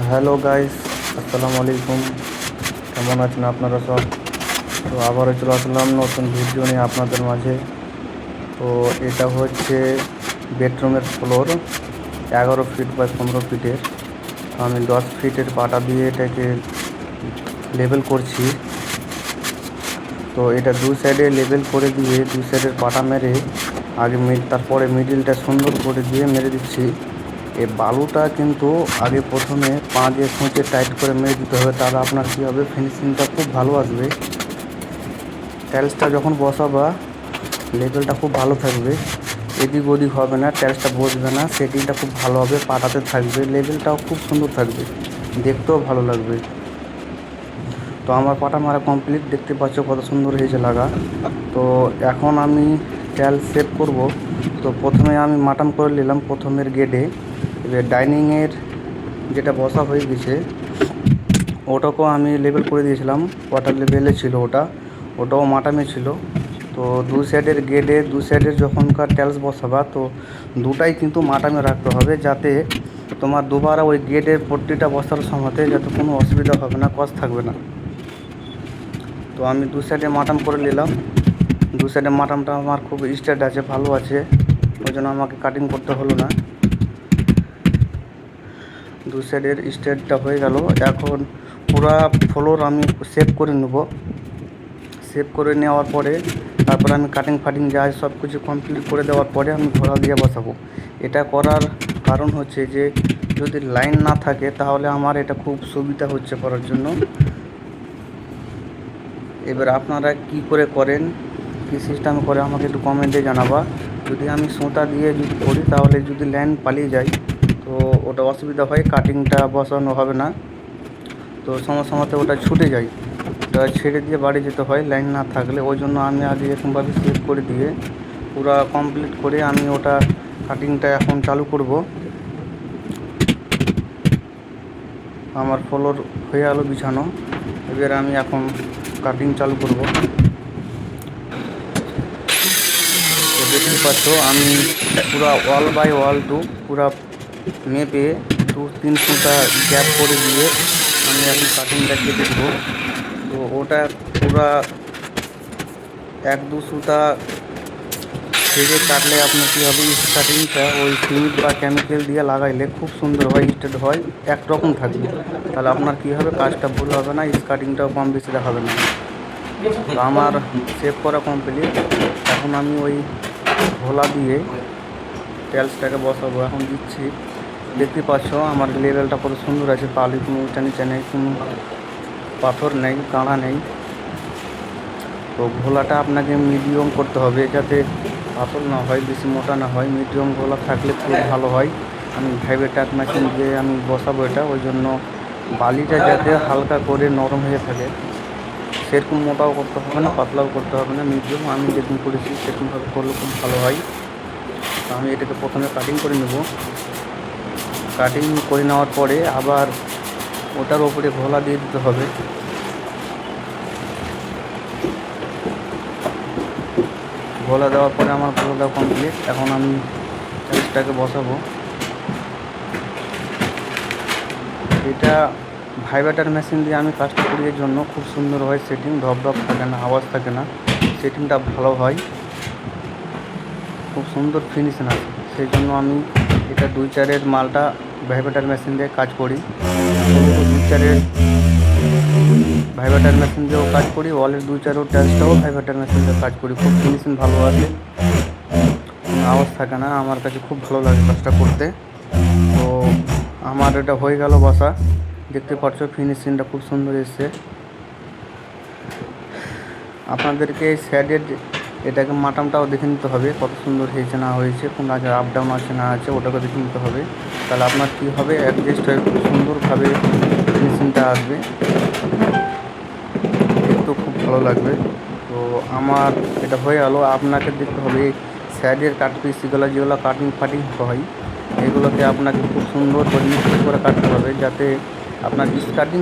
Hello guys, আসসালামু আলাইকুম। কেমন আছেন আপনারা সব? তো আবারও চলে আসলাম নতুন ভিডিও নিয়ে আপনাদের মাঝে। তো এটা হচ্ছে বেডরুমের ফ্লোর, 11 ফিট বাই 15 ফিটের। আমি 10 ফিটের পাটা দিয়ে এটাকে লেবেল করছি। তো এটা দুই সাইডে লেবেল করে দিয়ে দুই সাইডের পাটা মেরে আগে তারপরে মিডিলটা সুন্দর করে দিয়ে মেরে দিচ্ছি। এই বালুটা কিন্তু আগে প্রথমে পা দিয়ে খুঁচে টাইট করে মেরে দিতে হবে, তাহলে আপনার কী হবে, ফিনিশিংটা খুব ভালো আসবে। টাইলসটা যখন বসাবা লেভেলটা খুব ভালো থাকবে, এদিক ওদিক হবে না, টাইলসটা বসবে না, সেটিংটা খুব ভালো হবে, পাটাতে থাকবে, লেভেলটাও খুব সুন্দর থাকবে, দেখতেও ভালো লাগবে। তো আমার পাটা মারা কমপ্লিট, দেখতে পাচ্ছ কত সুন্দর হয়েছে লাগা। তো এখন আমি টাইলস সেট করব। তো প্রথমে আমি মাটাম করে নিলাম প্রথমের গেটে। এবার ডাইনিংয়ের যেটা বসা হয়ে গেছে ওটাকেও আমি লেবেল করে দিয়েছিলাম, ওয়াটার লেভেলে ছিল ওটাও মাটামে ছিল। তো দুই সাইডের গেটে দুই সাইডের যখনকার টাইলস বসাবা তো দুটাই কিন্তু মাটামে রাখতে হবে, যাতে তোমার দুবার ওই গেটের পট্টিটা বসার সময়তে যাতে কোনো অসুবিধা হবে না, কষ্ট থাকবে না। তো আমি দু সাইডে মাটাম করে নিলাম। দু সাইডে মাটামটা আমার খুব স্ট্রেট আছে, ভালো আছে, ওই জন্য আমাকে কাটিং করতে হলো না। দু সাইডের স্ট্রেটটা হয়ে গেল। এখন পুরো ফ্লোর আমি শেপ করে নেব। শেপ করে নেওয়ার পরে তারপরে আমি কাটিং ফাটিং যা সব কিছু কমপ্লিট করে দেওয়ার পরে আমি ঘোড়া দিয়ে বসাবো। এটা করার কারণ হচ্ছে যে যদি লাইন না থাকে তাহলে আমার এটা খুব সুবিধা হচ্ছে করার জন্য। এবার আপনারা কি করে করেন, কী সিস্টেম করে আমাকে একটু কমেন্টে জানাবা। যদি আমি সুতা দিয়ে যদি করি তাহলে যদি লাইন পালিয়ে যায় তো ওটা অসুবিধা হয়, কাটিংটা বসানো হবে না। তো সময়তে ওটা ছুটে যায়, ওটা ছেড়ে দিয়ে বাড়ি যেতে হয় লাইন না থাকলে। ওই জন্য আমি আগে এরকমভাবে সেট করে দিয়ে পুরো কমপ্লিট করে আমি ওটা কাটিংটা এখন চালু করব। আমার ফ্লোর হয়ে গেল বিছানো, এবার আমি এখন কাটিং চালু করব। তো দেখতে পাচ্ছ আমি পুরো ওয়াল বাই ওয়াল পুরো মেপে 2-3 সুতা গ্যাপ করে দিয়ে আমি এখন কাটিংটা কেটে দেবো। তো ওটা পুরা 1-2 সুতা ছেড়ে কাটলে আপনার কী হবে, কাটিংটা ওই সিমেন্ট বা কেমিক্যাল দিয়ে লাগাইলে খুব সুন্দর হয়, স্ট্রেট হয়, একরকম থাকবে। তাহলে আপনার কী হবে, কাজটা ভুল হবে না, কাটিংটাও কম বেশি দেখাবে না। তো আমার সেভ করা কমপ্লিট। এখন আমি ওই ঘোলা দিয়ে টাইলসটাকে বসাবো, এখন দিচ্ছি। দেখতে পাচ্ছ আমার লেভেলটা কত সুন্দর আছে, বালি কোনো উঁচা নিচে নেই, কোনো পাথর নেই, কাঁড়া নেই। তো ঘোলাটা আপনাকে মিডিয়াম করতে হবে, যাতে পাতল না হয়, বেশি মোটা না হয়, মিডিয়াম ঘোলা থাকলে খুব ভালো হয়। আমি ভাইব্রেটার মেশিন দিয়ে আমি বসাবো এটা, ওই জন্য বালিটা যাতে হালকা করে নরম হয়ে থাকে, সেরকম মোটাও করতে হবে না, পাতলাও করতে হবে না, মিডিয়াম আমি যেরকম করেছি সেরকমভাবে করলে খুব ভালো হয়। তো আমি এটাকে প্রথমে কাটিং করে নেব। কাটিং করে নেওয়ার পরে আবার ওটার ওপরে ঘোলা দিয়ে দিতে হবে। ঘোলা দেওয়ার পরে আমার ঘোলা দেওয়া কমপ্লিট। এখন আমি টাইলসটাকে বসাবো। এটা ভাইব্রেটার মেশিন দিয়ে আমি কাজটা করি, এর জন্য খুব সুন্দর হয় সেটিং, ধপ থাকে না, আওয়াজ থাকে না, সেটিংটা ভালো হয়, খুব সুন্দর ফিনিশিং আছে। সেই জন্য আমি এটা 2-4 মালটা ভাইব্রেটার মেশিন দিয়ে কাজ করি। 2-4 ভাইব্রেটার মেশিন দিয়েও কাজ করি, ওয়ালের 2-4 টাইলসটাও ভাইব্রেটার মেশিন দিয়ে কাজ করি, খুব ফিনিশিং ভালো আছে, কোনো আওয়াজ থাকে না, আমার কাছে খুব ভালো লাগে কাজটা করতে। তো আমার এটা হয়ে গেল বসা, দেখতে পাচ্ছ ফিনিশিংটা খুব সুন্দর এসছে। আপনাদেরকে এই সাইডের এটাকে মাটামটাও দেখে নিতে হবে কত সুন্দর হয়েছে না হয়েছে, কোন আগে আপ ডাউন আছে না আছে, ওটাকে দেখে নিতে হবে। তাহলে আপনার কী হবে, অ্যাডজাস্ট হয়ে খুব সুন্দরভাবে ফিনিশিংটা আসবে, দেখতেও খুব ভালো লাগবে। তো আমার এটা হয়ে গেল। আপনাকে দেখতে হবে সাইডের কাট পিসগুলো যেগুলো কাটিং ফাটিং হয় এগুলোকে আপনাকে খুব সুন্দর করে কাটতে হবে, যাতে আপনার স্কার্টিং